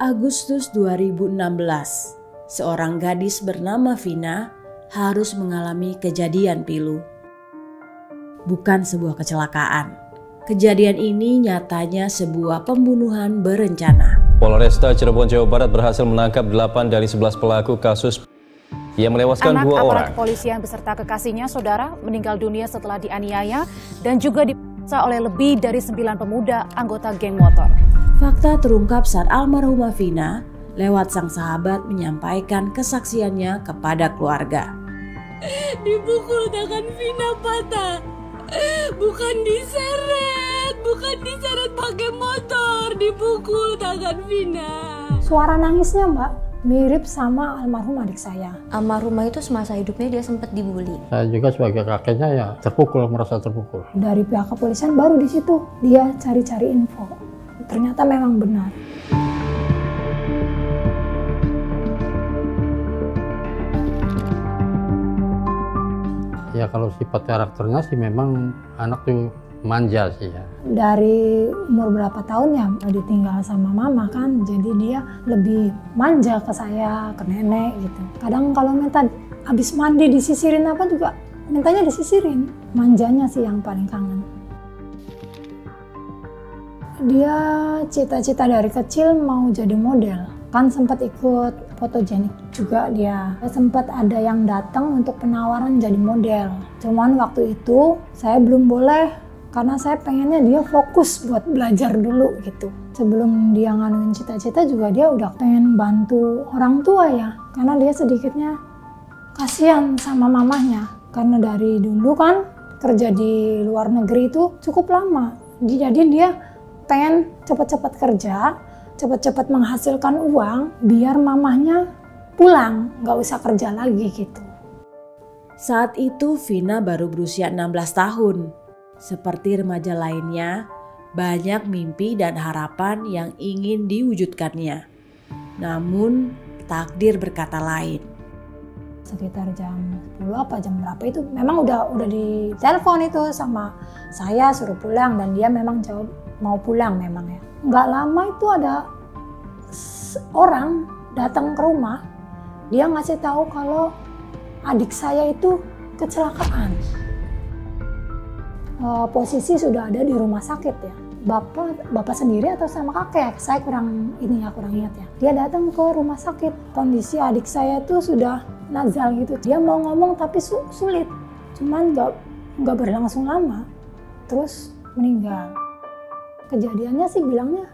Agustus 2016, seorang gadis bernama Vina harus mengalami kejadian pilu. Bukan sebuah kecelakaan. Kejadian ini nyatanya sebuah pembunuhan berencana. Polresta Cirebon, Jawa Barat berhasil menangkap 8 dari 11 pelaku kasus yang menewaskan 2 orang. Aparat kepolisian beserta kekasihnya, saudara, meninggal dunia setelah dianiaya dan juga diperiksa oleh lebih dari 9 pemuda anggota geng motor. Fakta terungkap saat almarhumah Vina lewat sang sahabat menyampaikan kesaksiannya kepada keluarga. Dipukul tangan Vina patah, bukan diseret pakai motor, dipukul tangan Vina. Suara nangisnya Mbak mirip sama almarhum adik saya. Almarhumah itu semasa hidupnya dia sempat dibully. Saya juga sebagai kakeknya ya terpukul, merasa terpukul. Dari pihak kepolisian baru di situ dia cari-cari info. Ternyata memang benar. Ya kalau sifat karakternya sih memang anak tuh manja sih ya. Dari umur berapa tahun ya ditinggal sama mama kan, jadi dia lebih manja ke saya, ke nenek gitu. Kadang kalau minta habis mandi disisirin apa juga, mintanya disisirin. Manjanya sih yang paling kangen. Dia cita-cita dari kecil mau jadi model. Kan sempat ikut fotogenik juga dia. Sempat ada yang datang untuk penawaran jadi model. Cuman waktu itu saya belum boleh karena saya pengennya dia fokus buat belajar dulu gitu. Sebelum dia nganuin cita-cita juga dia udah pengen bantu orang tua ya. Karena dia sedikitnya kasihan sama mamahnya. Karena dari dulu kan kerja di luar negeri itu cukup lama. Jadi dia pengen cepat-cepat kerja, cepat-cepat menghasilkan uang biar mamahnya pulang, nggak usah kerja lagi gitu. Saat itu Vina baru berusia 16 tahun. Seperti remaja lainnya, banyak mimpi dan harapan yang ingin diwujudkannya. Namun takdir berkata lain. Sekitar jam 10 apa jam berapa itu memang udah ditelepon itu sama saya suruh pulang dan dia memang jawab mau pulang memang ya. Nggak lama itu ada orang datang ke rumah, dia ngasih tahu kalau adik saya itu kecelakaan. Posisi sudah ada di rumah sakit ya. Bapak sendiri atau sama kakek? Saya kurang ingat ya. Dia datang ke rumah sakit. Kondisi adik saya itu sudah nazal gitu. Dia mau ngomong tapi sulit. Cuman nggak berlangsung lama. Terus meninggal. Kejadiannya sih bilangnya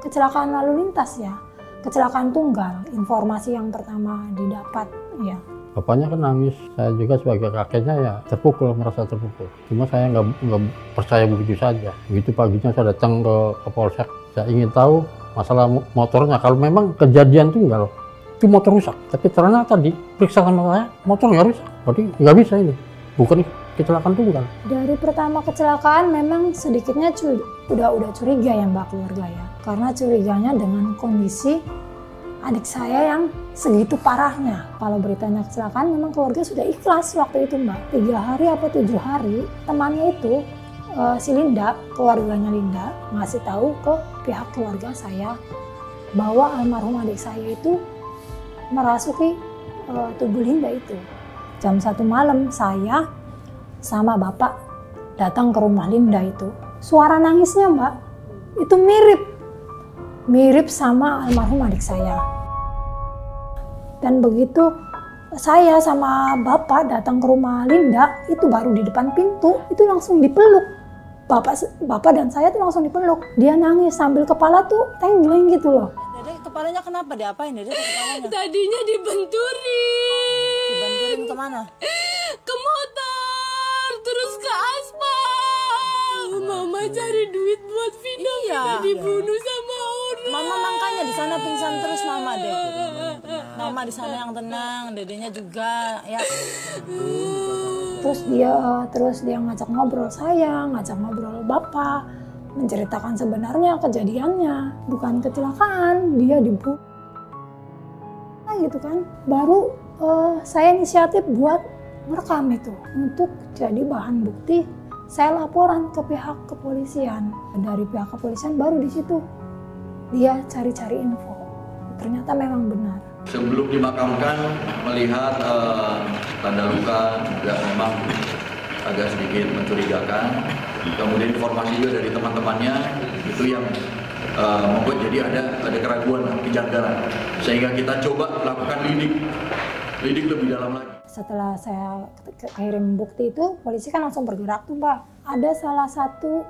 kecelakaan lalu lintas ya. Kecelakaan tunggal. Informasi yang pertama didapat ya. Bapaknya kan nangis, saya juga sebagai kakeknya ya terpukul, merasa terpukul. Cuma saya nggak percaya begitu saja. Begitu paginya saya datang ke Polsek, saya ingin tahu masalah motornya. Kalau memang kejadian tunggal, itu motor rusak. Tapi ternyata diperiksa sama saya, motor nggak rusak. Berarti nggak bisa ini, bukan kecelakaan tunggal. Dari pertama kecelakaan memang sedikitnya udah curiga ya Mbak keluarga ya. Karena curiganya dengan kondisi adik saya yang segitu parahnya. Kalau beritanya kecelakaan memang keluarga sudah ikhlas waktu itu Mbak. 3 hari apa 7 hari temannya itu si Linda, keluarganya Linda ngasih tahu ke pihak keluarga saya bahwa almarhum adik saya itu merasuki tubuh Linda itu. Jam 1 malam saya sama bapak datang ke rumah Linda itu. Suara nangisnya Mbak itu mirip sama almarhum adik saya. Dan begitu saya sama bapak datang ke rumah Linda, itu baru di depan pintu, itu langsung dipeluk. Bapak dan saya tuh langsung dipeluk. Dia nangis sambil kepala tuh tenggelam gitu loh. Dede kepalanya kenapa? Diapain Dede kepalanya? Tadinya dibenturin. Dibenturin kemana? Ke motor, terus ke aspal. Mama cari duit buat Vina, dibunuh sama orang. Mama makanya di sana pingsan terus Mama deh. Mama di sana yang tenang, Dedenya juga ya. Terus dia ngajak ngobrol saya, ngajak ngobrol bapak, menceritakan sebenarnya kejadiannya, bukan kecelakaan, dia dibunuh. Gitu kan. Baru saya inisiatif buat merekam itu untuk jadi bahan bukti. Saya laporan ke pihak kepolisian. Dari pihak kepolisian baru di situ dia cari-cari info. Ternyata memang benar. Sebelum dimakamkan melihat tanda luka juga memang agak sedikit mencurigakan. Kemudian informasi juga dari teman-temannya itu yang membuat jadi ada keraguan, kejanggalan. Sehingga kita coba lakukan lidik lebih dalam lagi. Setelah saya kirim bukti itu, polisi kan langsung bergerak tuh Mbak. Ada salah satu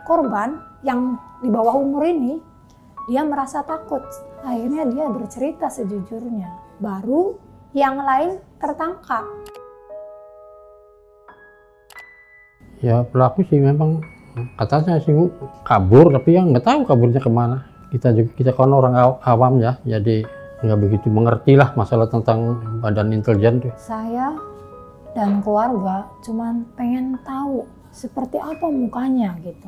korban yang di bawah umur ini, dia merasa takut. Akhirnya dia bercerita sejujurnya. Baru yang lain tertangkap. Ya pelaku sih memang katanya sih kabur, tapi yang nggak tahu kaburnya kemana. Kita kan orang awam ya, jadi nggak begitu mengerti lah masalah tentang badan intelijen tuh. Saya dan keluarga cuman pengen tahu seperti apa mukanya gitu.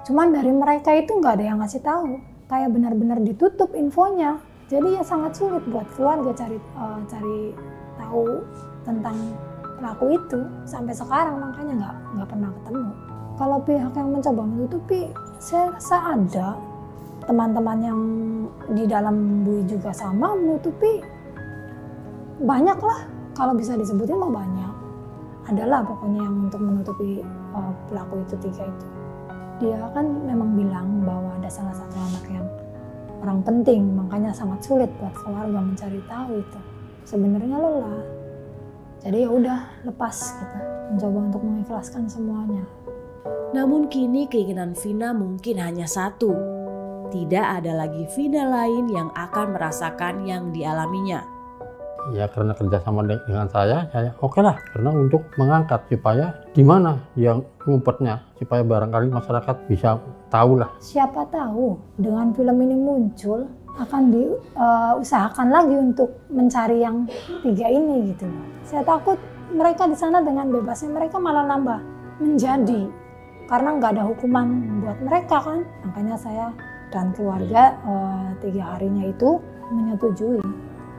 Cuman dari mereka itu nggak ada yang ngasih tahu, kayak benar-benar ditutup infonya. Jadi ya sangat sulit buat keluarga cari tahu tentang pelaku itu sampai sekarang, makanya nggak pernah ketemu. Kalau pihak yang mencoba menutupi, saya rasa ada teman-teman yang di dalam BUI juga sama menutupi. Banyak lah, kalau bisa disebutin mah banyak. Adalah pokoknya yang untuk menutupi pelaku itu 3 itu. Dia kan memang bilang bahwa ada salah satu anak yang orang penting, makanya sangat sulit buat keluarga mencari tahu itu. Sebenarnya lelah. Jadi ya udah lepas gitu, mencoba untuk mengikhlaskan semuanya. Namun kini keinginan Vina mungkin hanya satu. Tidak ada lagi Vina lain yang akan merasakan yang dialaminya. Ya karena kerjasama dengan saya oke lah. Karena untuk mengangkat supaya di mana yang ngumpetnya, supaya barangkali masyarakat bisa tahu lah. Siapa tahu dengan film ini muncul akan diusahakan lagi untuk mencari yang 3 ini gitu loh. Saya takut mereka di sana dengan bebasnya mereka malah nambah menjadi, karena nggak ada hukuman buat mereka kan. Makanya saya dan keluarga 3 harinya itu menyetujui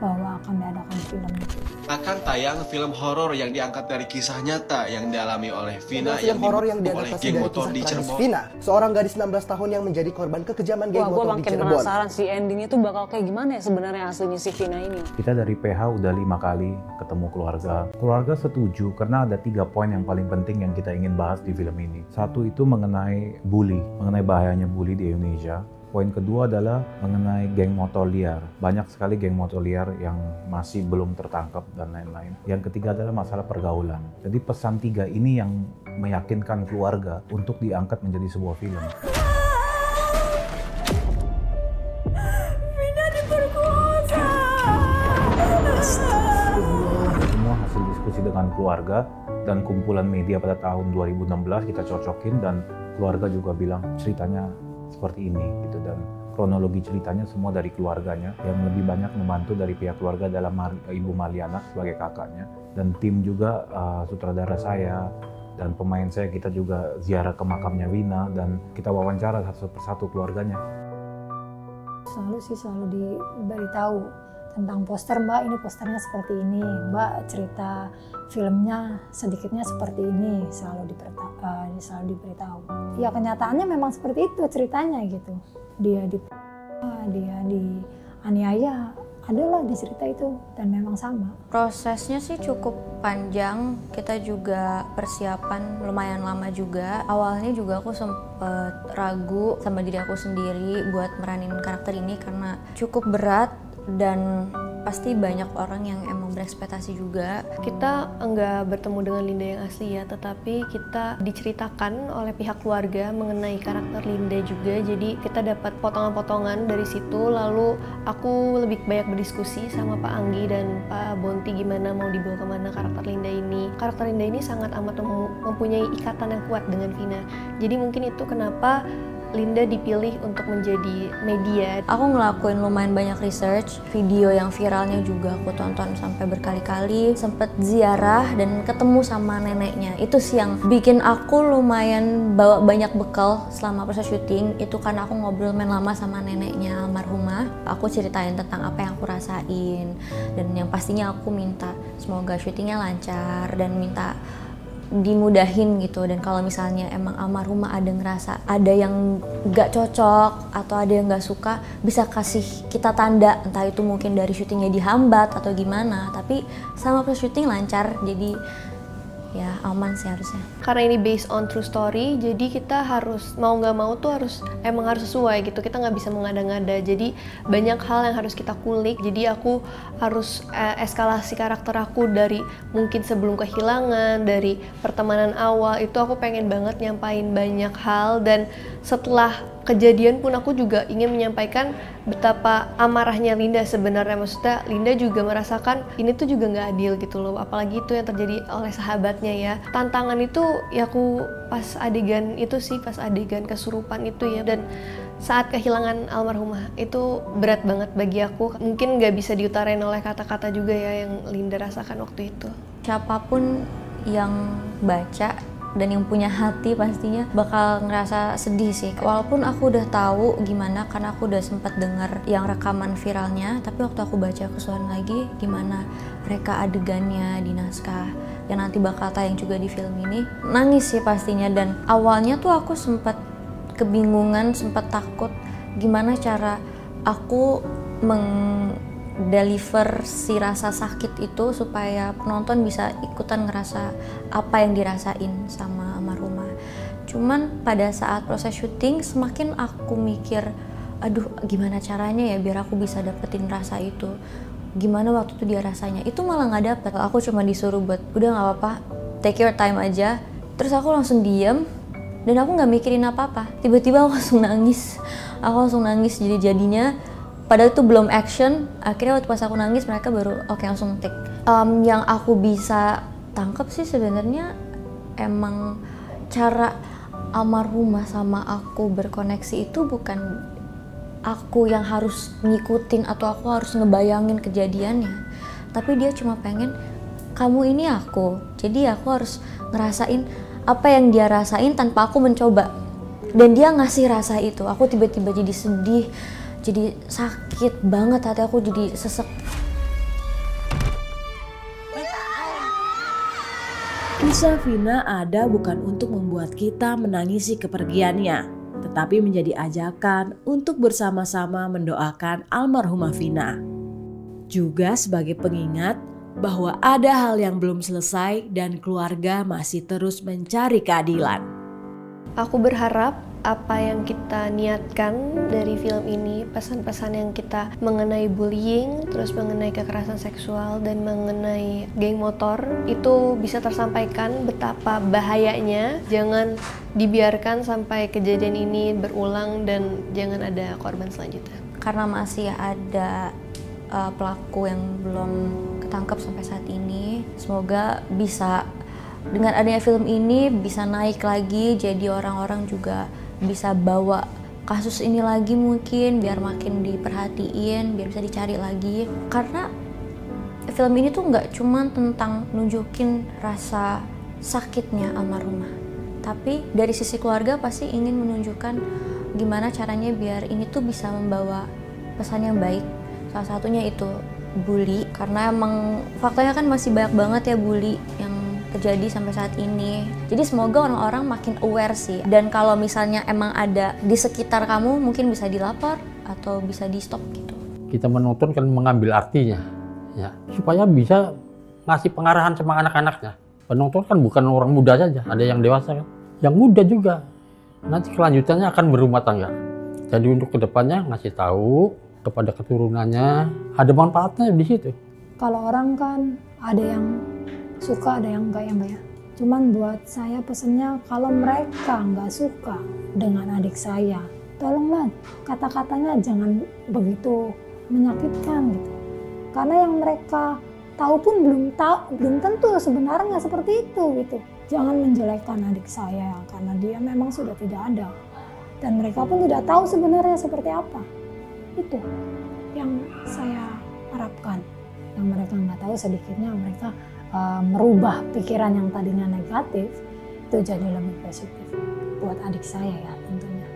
bahwa akan diadakan film itu. Akan tayang film horor yang diangkat dari kisah nyata yang dialami oleh Vina film horor yang diadaptasi dari kisah tragis Vina, seorang gadis 19 tahun yang menjadi korban kekejaman geng motor di Cirebon. Gue makin penasaran si endingnya tuh bakal kayak gimana ya sebenarnya aslinya si Vina ini. Kita dari PH udah 5 kali ketemu keluarga. Keluarga setuju karena ada 3 poin yang paling penting yang kita ingin bahas di film ini. Satu itu mengenai bully, mengenai bahayanya bully di Indonesia. Poin kedua adalah mengenai geng motor liar. Banyak sekali geng motor liar yang masih belum tertangkap dan lain-lain. Yang ketiga adalah masalah pergaulan. Jadi pesan 3 ini yang meyakinkan keluarga untuk diangkat menjadi sebuah film. Vina diperkosa. Semua hasil diskusi dengan keluarga dan kumpulan media pada tahun 2016 kita cocokin, dan keluarga juga bilang ceritanya seperti ini gitu, dan kronologi ceritanya semua dari keluarganya. Yang lebih banyak membantu dari pihak keluarga adalah Ibu Maliana sebagai kakaknya, dan tim juga sutradara saya dan pemain saya. Kita juga ziarah ke makamnya Vina dan kita wawancara satu persatu keluarganya. Selalu diberitahu tentang poster, Mbak ini posternya seperti ini, Mbak cerita filmnya sedikitnya seperti ini, selalu diberitahu. Ya kenyataannya memang seperti itu ceritanya gitu. Dia dianiaya, adalah di cerita itu, dan memang sama. Prosesnya sih cukup panjang, kita juga persiapan lumayan lama juga. Awalnya juga aku sempet ragu sama diri aku sendiri buat meranin karakter ini karena cukup berat. Dan pasti banyak orang yang emang berekspektasi juga. Kita enggak bertemu dengan Linda yang asli ya, tetapi kita diceritakan oleh pihak keluarga mengenai karakter Linda juga. Jadi kita dapat potongan-potongan dari situ, lalu aku lebih banyak berdiskusi sama Pak Anggi dan Pak Bonti gimana mau dibawa kemana karakter Linda ini. Karakter Linda ini sangat amat mempunyai ikatan yang kuat dengan Vina. Jadi mungkin itu kenapa Linda dipilih untuk menjadi media. Aku ngelakuin lumayan banyak research, video yang viralnya juga aku tonton sampai berkali-kali. Sempet ziarah dan ketemu sama neneknya. Itu sih yang bikin aku lumayan bawa banyak bekal selama proses syuting. Itu karena aku ngobrol main lama sama neneknya almarhumah. Aku ceritain tentang apa yang aku rasain. Dan yang pastinya aku minta semoga syutingnya lancar dan minta dimudahin gitu. Dan kalau misalnya emang almarhumah ada ngerasa ada yang gak cocok atau ada yang gak suka, bisa kasih kita tanda, entah itu mungkin dari syutingnya dihambat atau gimana, tapi sama pas syuting lancar, jadi ya aman sih harusnya. Karena ini based on true story, jadi kita harus mau nggak mau tuh emang harus sesuai gitu. Kita nggak bisa mengada-ngada. Jadi banyak hal yang harus kita kulik. Jadi aku harus eskalasi karakter aku dari mungkin sebelum kehilangan, dari pertemanan awal itu aku pengen banget nyampain banyak hal, dan setelah kejadian pun aku juga ingin menyampaikan betapa amarahnya Linda sebenarnya. Maksudnya Linda juga merasakan ini tuh juga nggak adil gitu loh, apalagi itu yang terjadi oleh sahabatnya ya. Tantangan itu ya aku pas adegan itu sih, pas adegan kesurupan itu ya, dan saat kehilangan almarhumah itu berat banget bagi aku. Mungkin nggak bisa diutarain oleh kata-kata juga ya yang Linda rasakan waktu itu. Siapapun yang baca dan yang punya hati pastinya bakal ngerasa sedih sih. Walaupun aku udah tahu gimana, karena aku udah sempat dengar yang rekaman viralnya, tapi waktu aku baca keseluruhan lagi gimana mereka adegannya di naskah yang nanti bakal tayang juga di film ini, nangis sih pastinya. Dan awalnya tuh aku sempat kebingungan, sempat takut gimana cara aku deliver si rasa sakit itu supaya penonton bisa ikutan ngerasa apa yang dirasain sama almarhumah. Cuman pada saat proses syuting semakin aku mikir, aduh gimana caranya ya biar aku bisa dapetin rasa itu. Gimana waktu itu dia rasanya, itu malah nggak dapet. Aku cuma disuruh buat udah nggak apa-apa, take your time aja. Terus aku langsung diem dan aku nggak mikirin apa-apa. Tiba-tiba aku langsung nangis. Aku langsung nangis jadinya. Padahal itu belum action, akhirnya waktu pas aku nangis mereka baru oke langsung take. Yang aku bisa tangkap sih sebenarnya emang cara almarhumah sama aku berkoneksi itu bukan aku yang harus ngikutin atau aku harus ngebayangin kejadiannya. Tapi dia cuma pengen kamu ini aku, jadi aku harus ngerasain apa yang dia rasain tanpa aku mencoba. Dan dia ngasih rasa itu, aku tiba-tiba jadi sedih, jadi sakit banget, hati aku jadi sesek. Kisah Vina ada bukan untuk membuat kita menangisi kepergiannya, tetapi menjadi ajakan untuk bersama-sama mendoakan almarhumah Vina. Juga sebagai pengingat bahwa ada hal yang belum selesai dan keluarga masih terus mencari keadilan. Aku berharap apa yang kita niatkan dari film ini, pesan-pesan yang kita mengenai bullying, terus mengenai kekerasan seksual dan mengenai geng motor itu bisa tersampaikan betapa bahayanya. Jangan dibiarkan sampai kejadian ini berulang dan jangan ada korban selanjutnya. Karena masih ada pelaku yang belum ketangkep sampai saat ini, semoga bisa dengan adanya film ini bisa naik lagi, jadi orang-orang juga bisa bawa kasus ini lagi mungkin biar makin diperhatiin, biar bisa dicari lagi. Karena film ini tuh nggak cuma tentang nunjukin rasa sakitnya almarhumah, tapi dari sisi keluarga pasti ingin menunjukkan gimana caranya biar ini tuh bisa membawa pesan yang baik. Salah satunya itu bully, karena emang faktanya kan masih banyak banget ya bully yang terjadi sampai saat ini. Jadi semoga orang-orang makin aware sih. Dan kalau misalnya emang ada di sekitar kamu, mungkin bisa dilapor atau bisa di stop gitu. Kita menonton kan mengambil artinya, ya, supaya bisa ngasih pengarahan sama anak-anaknya. Penonton kan bukan orang muda saja, ada yang dewasa kan, yang muda juga. Nanti kelanjutannya akan berumah tangga. Jadi untuk kedepannya ngasih tahu kepada keturunannya, ada manfaatnya di situ. Kalau orang kan ada yang suka, ada yang enggak ya Mbak ya. Cuman buat saya pesennya, kalau mereka nggak suka dengan adik saya, tolonglah kata-katanya jangan begitu menyakitkan gitu. Karena yang mereka tahu pun belum tentu sebenarnya seperti itu gitu. Jangan menjelekkan adik saya karena dia memang sudah tidak ada. Dan mereka pun tidak tahu sebenarnya seperti apa. Itu yang saya harapkan. Yang mereka nggak tahu, sedikitnya mereka merubah pikiran yang tadinya negatif itu jadi lebih positif buat adik saya ya tentunya.